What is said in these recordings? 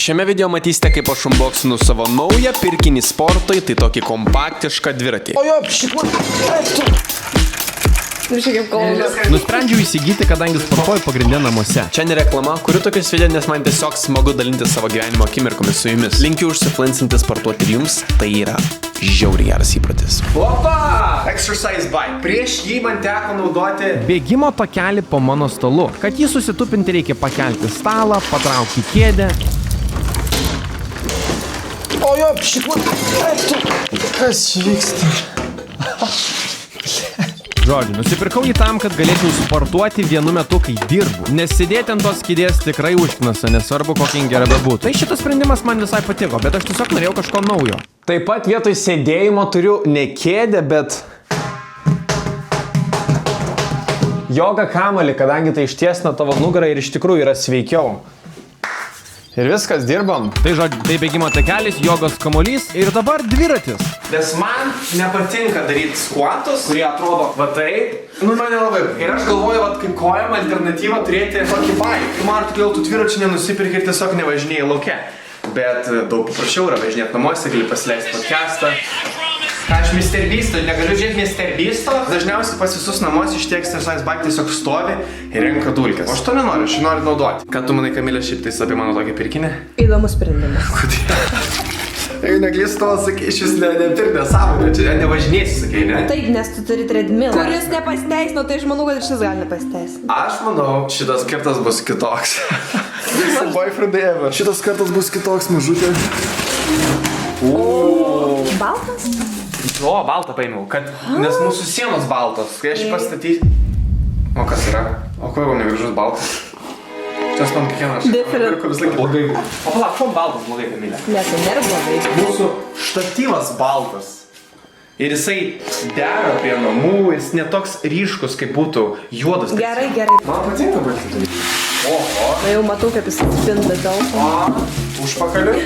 Šiame video matysite, kaip aš unboxinu savo naują pirkinį sportui, tai tokį kompaktišką dviratį. O jo, Nusprendžiau įsigyti, kadangi sportuoju pagrindė namuose. Čia ne reklama, kuriu tokius video, nes man tiesiog smagu dalinti savo gyvenimo akimirkomis su jumis. Linkiu užsiflinsinti sportuoti ir jums, tai yra žiauriai geras įprotis. Opa! Exercise bike. Prieš jį man teko naudoti bėgimo takelį po mano stalu. Kad jį susitupinti, reikia pakelti stalą, patraukti kėdę. O jo, kas vyksta? Žodžiu, nusipirkau jį tam, kad galėčiau sportuoti vienu metu, kai dirbu. Nes sėdėti ant tos kėdės tikrai užknasa, nesvarbu, kokia gera bebūtų. Tai šitas sprendimas man visai patiko, bet aš tiesiog norėjau kažko naujo. Taip pat vietoj sėdėjimo turiu ne kėdę, bet joga kamuolį, kadangi tai ištiesina tavo nugarą ir iš tikrųjų yra sveikiau. Ir viskas, dirbam. Tai žodžiu, tai bėgimo takelis, jogos kamuolys ir dabar dviratis. Nes man nepatinka daryti squatus, kurie atrodo va taip. Man nelabai. Ir aš galvoju, kaip kojam alternatyvą turėti tokį bike. Man todėl tų dviračių nenusipirki ir tiesiog nevažinėjai lauke. Bet daug paprasčiau yra važinėti namuose, gali pasileisti podcastą. Aš Mr. Beast'o, negaliu žiūrėti Mr. Beast'o. Dažniausiai pas visus namuose šitie exercise bike tiesiog stovi ir renka dulkes. O aš to nenoriu, aš noriu naudoti. Ką tu manai, Kamilė, šiaip tais apie mano tokį pirkinį? Įdomus sprendimas. Kodėl? Jeigu neklystu, to sakai, iš vis nepirk nesąmonę, čia nevažinėsi, sakai, ne? Taip, nes tu turi treadmillą. Kuris nepasiteisino, tai aš manau, kad šis gali nepasiteisinti. Aš manau, šitas kartas bus kitoks. Visi boyfriendai ever. Šitas kartas bus kitoks, mažutė. Baltas? O, baltą paėmiau, nes mūsų sienos baltos, kai aš pastatysiu. O kas yra? O kuo jau negražus baltas? Čia man kiekvienas. Different. Vis laik blogai. O palauk, kuo baltas blogai, Kamilė? Ne, tai nėra blogai. Mūsų štatyvas baltas. Ir jisai dera prie namų, jis netoks ryškus, kaip būtų juodas. Gerai, gerai. Man patinka baltas. Oho. Na jau matau, kaip jis atspinda dėl. Užpakaliu.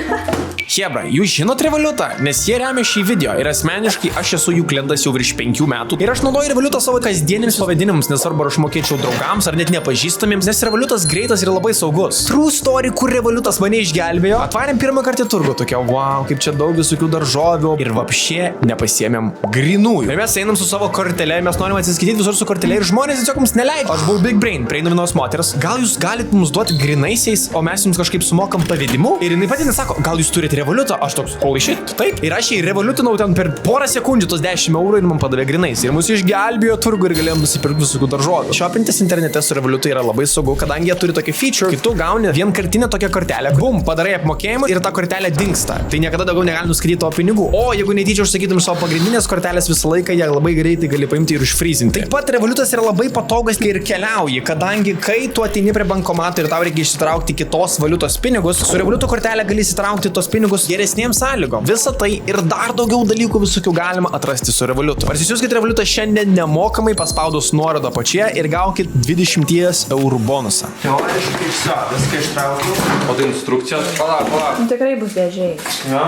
Hebra, jūs žinot Revolutą, nes jie remia šį video ir asmeniškai aš esu jų klientas jau virš 5 metų ir aš naudoju Revolutą savo kasdieniams pavadinimams, nesvarbu ar aš mokėčiau draugams ar net nepažįstamiems, nes Revolutas greitas ir labai saugus. True story, kur Revolutas mane išgelbėjo. Atvarėm pirmą kartą į turgų, tokia, wow, kaip čia daug visokių daržovių ir vapšė nepasiėmėm grinųjų. Ir mes einam su savo kortele, mes norim atsiskaityti visur su kortele ir žmonės tiesiog mums neleidžia. Aš buvau big brain, prieinu vienos moters, gal jūs galite mums duoti grinaisiais, o mes jums kažkaip sumokam pavedimu ir jinai pati nesako, gal jūs turite Revolutą, aš toks, holy shit, taip. Ir aš jį revolutinau ten per porą sekundžių tos 10 eurų ir man padavė grinais. Ir mus išgelbėjo turgų ir galėjom nusipirkti visokių daržovių. Šopintis internete su Revolutu yra labai saugu, kadangi jie turi tokį feature, kai tu gauni vienkartinę tokią kortelę, bum, padarai apmokėjimą ir ta kortelė dingsta. Tai niekada daugiau negali nuskaityti to pinigų. O jeigu netyčia užsakytum savo pagrindinės kortelės, visą laiką ją labai greitai gali paimti ir užfreezinti. Taip pat Revolutas yra labai patogas, kai ir keliauji, kadangi kai tu ateini prie bankomato ir tau reikia išsitraukti kitos valiutos pinigus, su Revoluto kortelė gali įsitraukti tos pinigus geresniems sąlygom. Visą tai ir dar daugiau dalykų visokių galima atrasti su Revolutu. Parsisiųskit Revolutą šiandien nemokamai paspaudus nuorodą apačioje ir gaukit 20 eurų bonusą. Teoriškai viską ištraukiu. O tai instrukcijos? Palauk. Tikrai bus dėžiai. Jo,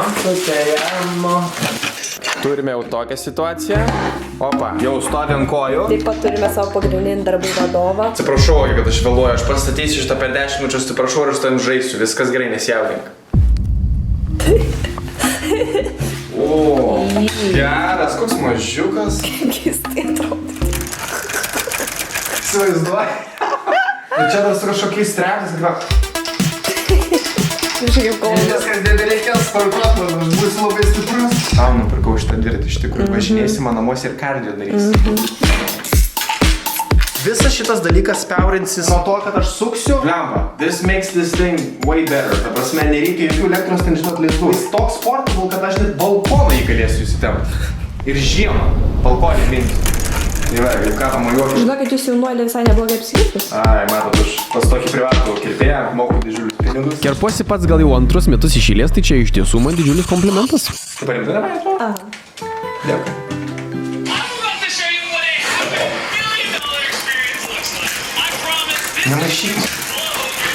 turime jau tokią situaciją. Opa, jau stovi ant kojų. Taip pat turime savo pagrindinį darbų vadovą. Atsiprašau, kad aš vėluoju, aš pastatysiu šitą per 10 minučių, atsiprašau ir aš tam žaisiu. Viskas gerai, nesijaudink. O, geras, koks mažiukas. Keistai atrodo. Įsivaizduoji. Ir čia dar su kažkokiais streptais, kad... Kažkaip kalbas. Viskas nebereikės sportuoti, aš būsiu labai stiprus. Tau nupirkau šitą dviratį, iš tikrųjų važinėsi man namuose ir kardio darysi. Visas šitas dalykas spiaurinsis nuo to, kad aš suksiu. Blemba, this makes this thing way better. Ta prasme, nereikia jokių elektros, ten žinot, laisvų. Jis toks portable, kad aš net balkoną jį galėsiu įsitempti. Ir žiemą balkonį minti. Tai va, kaip ką pamojuoju. Žinokit, jūs jaunuolį visai neblogai apsikirpus. Ai, matot, aš pas tokį privatų kirpėją moku didžiulius pinigus. Kerpuosi pats gal jau antrus metus iš eilės, tai čia iš tiesų man didžiulis komplimentas. Tu parimtai davai, atrodo? Aha. Dėkui. Nemaišyk.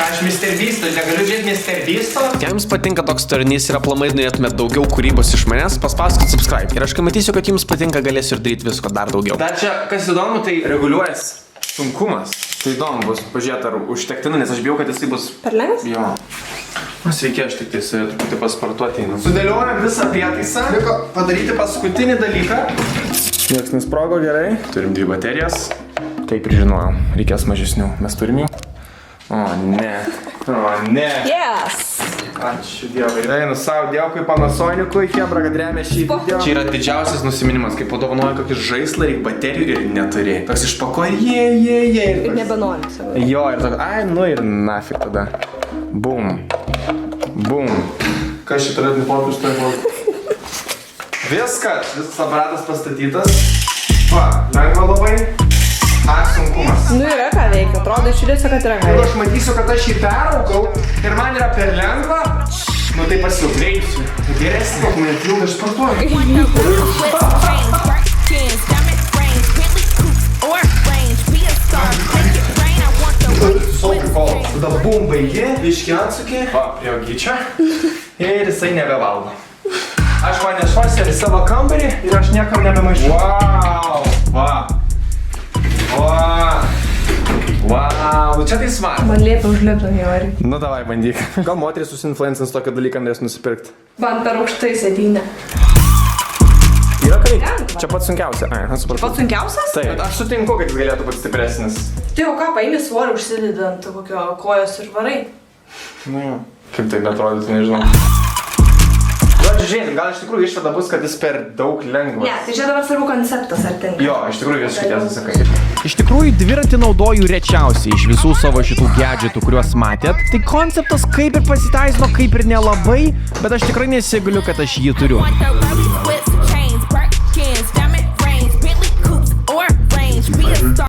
Aš Mr. Beast'o, negaliu žiūrėti Mr. Beast'o. Jei jums patinka toks turinys ir aplamai norėtumėt daugiau kūrybos iš manęs, paspauskit subscribe. Ir aš kai matysiu, kad jums patinka, galėsiu ir daryti visko dar daugiau. Dar čia, kas įdomu, tai reguliuojas sunkumas. Tai įdomu bus pažiūrėti, ar užtektina, nes aš bijau, kad jisai bus... Per lengvas? Jo. Sveiki, aš tik tai su truputį pasportuoti einu. Sudėliojam visą prietaisą. Liko padaryti paskutinį dalyką. Niekas nesprogo gerai. Turim 2 baterijas. Taip ir žinojau. Reikės mažesnių. Mes turim jų. O, ne. O, ne. Yes! Ačiū Dievui. Einu savo, dėkui Panasonicui, Chebra, kad remia šį video. Čia yra didžiausias nusiminimas, kai padovanoja kokį žaislą, reikia baterijų ir neturi. Toks išpakoja, jie. Ir nebenori savo. Jo, ir toks, ai, nu ir nafik tada. Bum. Bum. Kas šitą redinį popius tai buvo? Viskas aparatas pastatytas. Va, lengva labai. Ak, sunkumas. Nu yra ką veikia, atrodo iš judesio, kad yra ką Jeigu veikia. aš matysiu, kad aš jį peraugau ir man yra per lengva, nu tai pasiaugreisiu. Geresnį dokumentų aš sportuoju. Tada bum baigi, biški atsukė, va, prie gyčio ir jisai nebevalgo. Aš man nešuosi į savo kambarį ir aš niekam nebemaišiu. Wow, va. Wow, čia tai smart. Man liepia užlipti ant jo. Nu davai, bandyk. Gal moteris susinfluencins tokį dalyką norės nusipirkti? Man per aukštai sėdynė. Yra ką veikti. Lengva. Čia pats sunkiausia. Ai, aš supratau. Pats sunkiausias? Taip, bet aš sutinku, kad jis galėtų būti stipresnis. Tai o ką, paimi svorį užsidedi ant kokio kojos ir varai? Nu jo. Kaip tai atrodytų, nežinau. Žodžiu, žiūrėk, gal iš tikrųjų išvada bus, kad jis per daug lengvas. Ne, tai čia dabar svarbu konceptas, ar tinka. Jo, iš tikrųjų visiškai tiesą sakai. Iš tikrųjų, dviratį naudoju rečiausiai iš visų savo šitų gadgetų, kuriuos matėt. Tai konceptas kaip ir pasiteisino, kaip ir nelabai, bet aš tikrai nesigaliu, kad aš jį turiu.